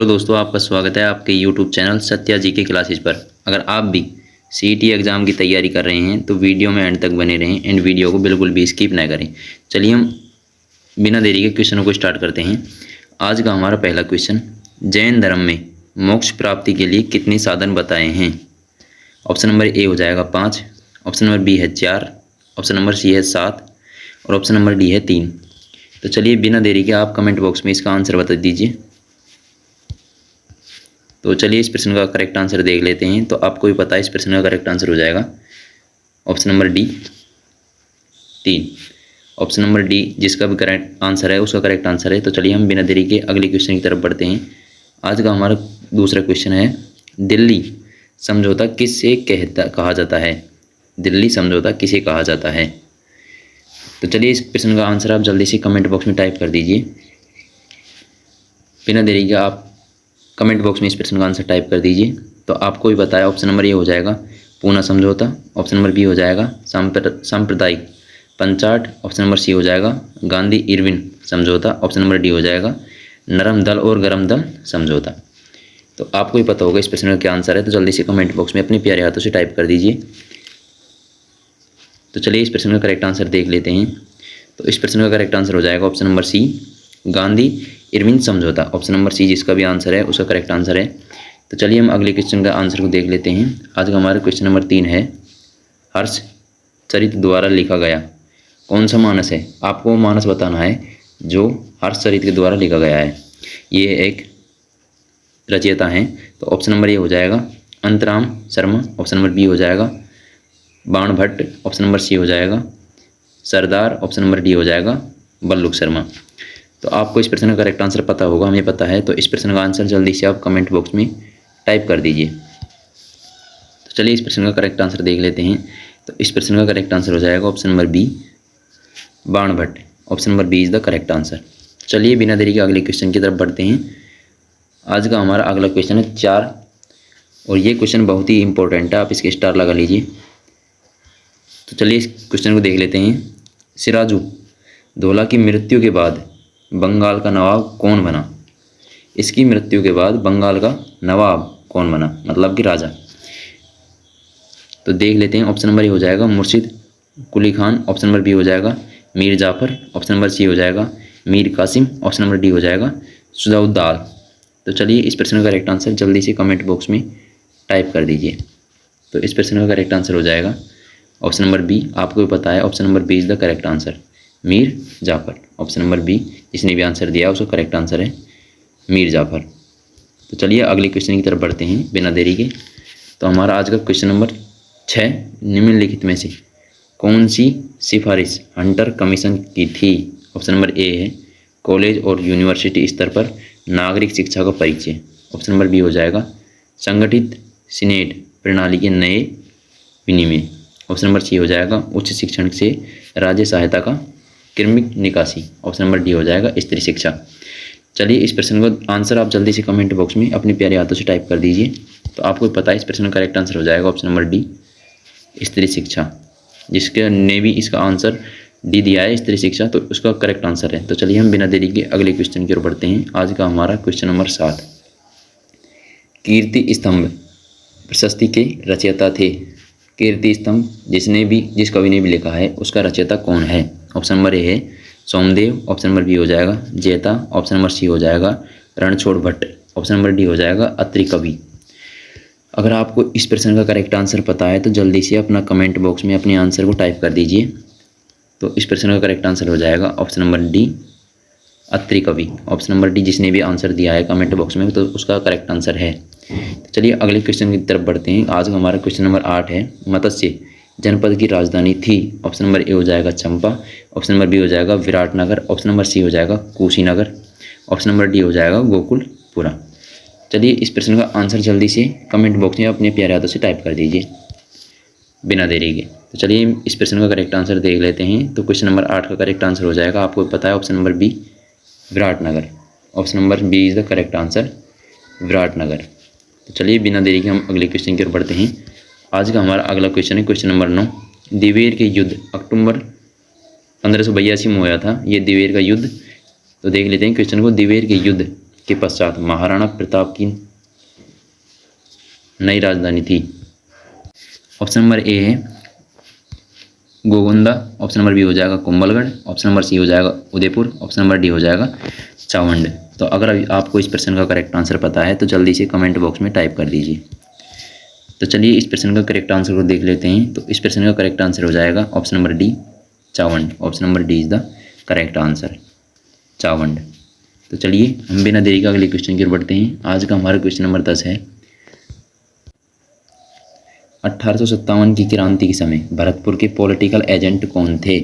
तो दोस्तों आपका स्वागत है आपके YouTube चैनल सत्या जी के क्लासेज पर। अगर आप भी CET एग्ज़ाम की तैयारी कर रहे हैं तो वीडियो में एंड तक बने रहें, एंड वीडियो को बिल्कुल भी स्किप ना करें। चलिए हम बिना देरी के क्वेश्चनों को स्टार्ट करते हैं। आज का हमारा पहला क्वेश्चन, जैन धर्म में मोक्ष प्राप्ति के लिए कितने साधन बताए हैं? ऑप्शन नंबर ए हो जाएगा 5, ऑप्शन नंबर बी है 4, ऑप्शन नंबर सी है 7 और ऑप्शन नंबर डी है 3। तो चलिए बिना देरी के आप कमेंट बॉक्स में इसका आंसर बता दीजिए। तो चलिए इस प्रश्न का करेक्ट आंसर देख लेते हैं। तो आपको भी पता है इस प्रश्न का करेक्ट आंसर हो जाएगा option number D 3। Option number D जिसका भी करेक्ट आंसर है उसका करेक्ट आंसर है। तो चलिए हम बिना देरी के अगले क्वेश्चन की तरफ बढ़ते हैं। आज का हमारा दूसरा क्वेश्चन है, दिल्ली समझौता किससे कहा जाता है? दिल्ली समझौता किसे कहा जाता है? तो चलिए इस प्रश्न का आंसर आप जल्दी से कमेंट बॉक्स में टाइप कर दीजिए। बिना देरी के आप कमेंट बॉक्स में इस प्रश्न का आंसर टाइप कर दीजिए। तो आपको भी बताया ऑप्शन नंबर ए हो जाएगा पूना समझौता, ऑप्शन नंबर बी हो जाएगा सांप्रदायिक पंचाट, ऑप्शन नंबर सी हो जाएगा गांधी इरविन समझौता, ऑप्शन नंबर डी हो जाएगा नरम दल और गरम दल समझौता। तो आपको भी पता होगा इस प्रश्न का क्या आंसर है। तो जल्दी से कमेंट बॉक्स में अपने प्यारे हाथों से टाइप कर दीजिए। तो चलिए इस प्रश्न का करेक्ट आंसर देख लेते हैं। तो इस प्रश्न का करेक्ट आंसर हो जाएगा option number C Gandhi Irwin समझौता। ऑप्शन नंबर सी जिसका भी आंसर है उसका करेक्ट आंसर है। तो चलिए हम अगले क्वेश्चन का आंसर को देख लेते हैं। आज का हमारा क्वेश्चन नंबर 3 है, हर्ष चरित द्वारा लिखा गया कौन सा मानस है? आपको मानस बताना है जो हर्ष चरित के द्वारा लिखा गया है। ये एक रचयिता हैं। तो ऑप्शन नंबर ए हो जाएगा Antaram Sharma, option number B हो जाएगा बाण भट्ट, ऑप्शन नंबर सी हो जाएगा सरदार, ऑप्शन नंबर डी हो जाएगा बल्लुक शर्मा। तो आपको इस प्रश्न का करेक्ट आंसर पता होगा, हमें पता है। तो इस प्रश्न का आंसर जल्दी से आप कमेंट बॉक्स में टाइप कर दीजिए। तो चलिए इस प्रश्न का करेक्ट आंसर देख लेते हैं। तो इस प्रश्न का करेक्ट आंसर हो जाएगा option number B Bana Bhatt, option number B is the correct answer. चलिए बिना देरी के अगले क्वेश्चन की तरफ बढ़ते हैं। आज का हमारा अगला क्वेश्चन है 4 और ये क्वेश्चन बहुत ही इंपॉर्टेंट है, आप इसके स्टार लगा लीजिए। तो चलिए इस क्वेश्चन को देख लेते हैं। सिराजू दौला की मृत्यु के बाद बंगाल का नवाब कौन बना? इसकी मृत्यु के बाद बंगाल का नवाब कौन बना, मतलब कि राजा? तो देख लेते हैं। ऑप्शन नंबर ए हो जाएगा Murshid Quli Khan, option number B हो जाएगा Mir Jafar, option number C हो जाएगा Mir Qasim, option number D हो जाएगा सुजाउद्दौला। तो चलिए इस प्रश्न का करेक्ट आंसर जल्दी से कमेंट बॉक्स में टाइप कर दीजिए। तो इस प्रश्न का करेक्ट आंसर हो जाएगा ऑप्शन नंबर बी। आपको भी पता है option number B is the correct answer, Mir Jafar. Option number B जिसने भी आंसर दिया उसका करेक्ट आंसर है मीर जाफर। तो चलिए अगले क्वेश्चन की तरफ बढ़ते हैं बिना देरी के। तो हमारा आज का क्वेश्चन नंबर 6, निम्नलिखित में से कौन सी सिफारिश हंटर कमीशन की थी? ऑप्शन नंबर ए है कॉलेज और यूनिवर्सिटी स्तर पर नागरिक शिक्षा का परिचय, ऑप्शन नंबर बी हो जाएगा संगठित सीनेट प्रणाली के नए विनिमय, ऑप्शन नंबर सी हो जाएगा उच्च शिक्षण से राज्य सहायता का क्रमिक निकासी, ऑप्शन नंबर डी हो जाएगा स्त्री शिक्षा। चलिए इस प्रश्न का आंसर आप जल्दी से कमेंट बॉक्स में अपने प्यारे हाथों से टाइप कर दीजिए। तो आपको पता है इस प्रश्न का करेक्ट आंसर हो जाएगा ऑप्शन नंबर डी स्त्री शिक्षा, जिसके ने भी इसका आंसर डी दिया है स्त्री शिक्षा, तो उसका करेक्ट आंसर है। तो चलिए हम बिना देरी के अगले क्वेश्चन की ओर बढ़ते हैं। आज का हमारा क्वेश्चन नंबर 7, कीर्ति स्तंभ प्रशस्ति के रचयिता थे। कीर्ति स्तंभ जिस कवि ने भी लिखा है उसका रचयिता कौन है? ऑप्शन नंबर ए है सोमदेव, ऑप्शन नंबर बी हो जाएगा जैता, ऑप्शन नंबर सी हो जाएगा Ranchhod Bhatt, option number D हो जाएगा अत्रि कवि। अगर आपको इस प्रश्न का करेक्ट आंसर पता है तो जल्दी से अपना कमेंट बॉक्स में अपने आंसर को टाइप कर दीजिए। तो इस प्रश्न का करेक्ट आंसर हो जाएगा ऑप्शन नंबर डी अत्रि कवि। ऑप्शन नंबर डी जिसने भी आंसर दिया है कमेंट बॉक्स में तो उसका करेक्ट आंसर है। तो चलिए अगले क्वेश्चन की तरफ बढ़ते हैं। आज का हमारा क्वेश्चन नंबर 8 है, मत्स्य जनपद की राजधानी थी। ऑप्शन नंबर ए हो जाएगा चंपा, ऑप्शन नंबर बी हो जाएगा विराटनगर, ऑप्शन नंबर सी हो जाएगा कुशीनगर, ऑप्शन नंबर डी हो जाएगा गोकुलपुरा। चलिए इस प्रश्न का आंसर जल्दी से कमेंट बॉक्स में अपने प्यारे हाथों से टाइप कर दीजिए बिना देरी के। तो चलिए इस प्रश्न का करेक्ट आंसर देख लेते हैं। तो क्वेश्चन नंबर 8 का करेक्ट आंसर हो जाएगा, आपको पता है option number B Viratnagar, option number B is the correct answer Viratnagar. तो चलिए बिना देरी के हम अगले क्वेश्चन की ओर बढ़ते हैं। आज का हमारा अगला क्वेश्चन है क्वेश्चन नंबर 9, दिवेर के युद्ध अक्टूबर 1582 में हुआ था ये दिवेर का युद्ध। तो देख लेते हैं क्वेश्चन को, दिवेर के युद्ध के पश्चात महाराणा प्रताप की नई राजधानी थी? ऑप्शन नंबर ए है गोगुंदा, ऑप्शन नंबर बी हो जाएगा कुंभलगढ़, ऑप्शन नंबर सी हो जाएगा उदयपुर, ऑप्शन नंबर डी हो जाएगा चावंड। तो अगर अभी आपको इस प्रश्न का करेक्ट आंसर पता है तो जल्दी से कमेंट बॉक्स में टाइप कर दीजिए। तो चलिए इस प्रश्न का करेक्ट आंसर को देख लेते हैं। तो इस प्रश्न का करेक्ट आंसर हो जाएगा option number D Chavand. Option number D is the correct answer, Chavand. तो चलिए हम बिना देरी का अगले क्वेश्चन की ओर बढ़ते हैं। आज का हमारा क्वेश्चन नंबर 10 है 1857 की क्रांति के समय भरतपुर के पॉलिटिकल एजेंट कौन थे?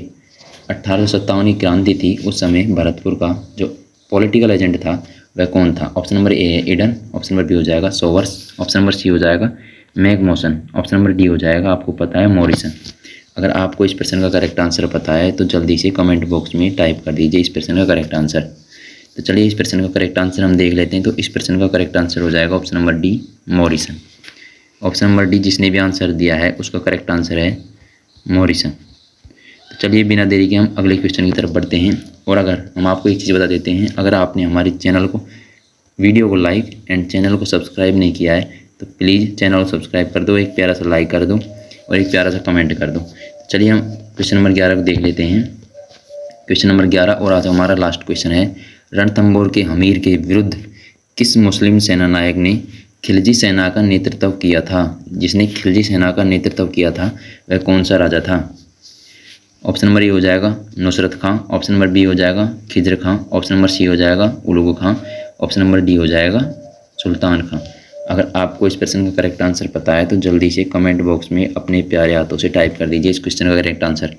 1857 की क्रांति थी, उस समय भरतपुर का जो पॉलिटिकल एजेंट था वह कौन था? ऑप्शन नंबर ए है ईडन, ऑप्शन नंबर बी हो जाएगा सोवर्स, ऑप्शन नंबर सी हो जाएगा मैकमोसन, ऑप्शन नंबर डी हो जाएगा आपको पता है मॉरिसन। अगर आपको इस प्रश्न का करेक्ट आंसर पता है तो जल्दी से कमेंट बॉक्स में टाइप कर दीजिए इस प्रश्न का करेक्ट आंसर। तो चलिए इस प्रश्न का करेक्ट आंसर हम देख लेते हैं। तो इस प्रश्न का करेक्ट आंसर हो जाएगा option number D Morrison. Option number D जिसने भी आंसर दिया है उसका करेक्ट आंसर है मॉरिसन। तो चलिए बिना देरी के हम अगले क्वेश्चन की तरफ बढ़ते हैं। और अगर हम आपको एक चीज़ बता देते हैं, अगर आपने हमारे चैनल को वीडियो को लाइक एंड चैनल को सब्सक्राइब नहीं किया है तो प्लीज़ चैनल को सब्सक्राइब कर दो, एक प्यारा सा लाइक कर दो और एक प्यारा सा कमेंट कर दो। चलिए हम क्वेश्चन नंबर 11 को देख लेते हैं। क्वेश्चन नंबर 11 और आज हमारा लास्ट क्वेश्चन है रणथंभौर के हमीर के विरुद्ध किस मुस्लिम सेना नायक ने खिलजी सेना का नेतृत्व किया था? जिसने खिलजी सेना का नेतृत्व किया था वह कौन सा राजा था? ऑप्शन नंबर ए हो जाएगा नुसरत खां, ऑप्शन नंबर बी हो जाएगा खिजर खां, ऑप्शन नंबर सी हो जाएगा उलुग खां, ऑप्शन नंबर डी हो जाएगा सुल्तान खां। अगर आपको इस प्रश्न का करेक्ट आंसर पता है तो जल्दी से कमेंट बॉक्स में अपने प्यारे हाथों से टाइप कर दीजिए इस क्वेश्चन का करेक्ट आंसर।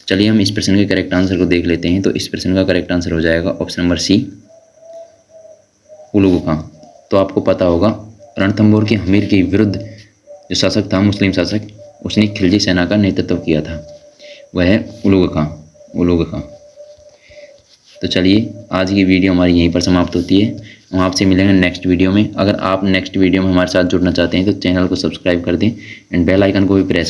चलिए हम इस प्रश्न के करेक्ट आंसर को देख लेते हैं। तो इस प्रश्न का करेक्ट आंसर हो जाएगा ऑप्शन नंबर सी उलुग खां। तो आपको पता होगा रणथंभौर के हमीर के विरुद्ध जो शासक था, मुस्लिम शासक, उसने खिलजी सेना का नेतृत्व किया था, वह है उलुग खां, उलुग खां। तो चलिए आज की वीडियो हमारी यहीं पर समाप्त होती है। हम आपसे मिलेंगे नेक्स्ट वीडियो में। अगर आप नेक्स्ट वीडियो में हमारे साथ जुड़ना चाहते हैं तो चैनल को सब्सक्राइब कर दें एंड बेल आइकन को भी प्रेस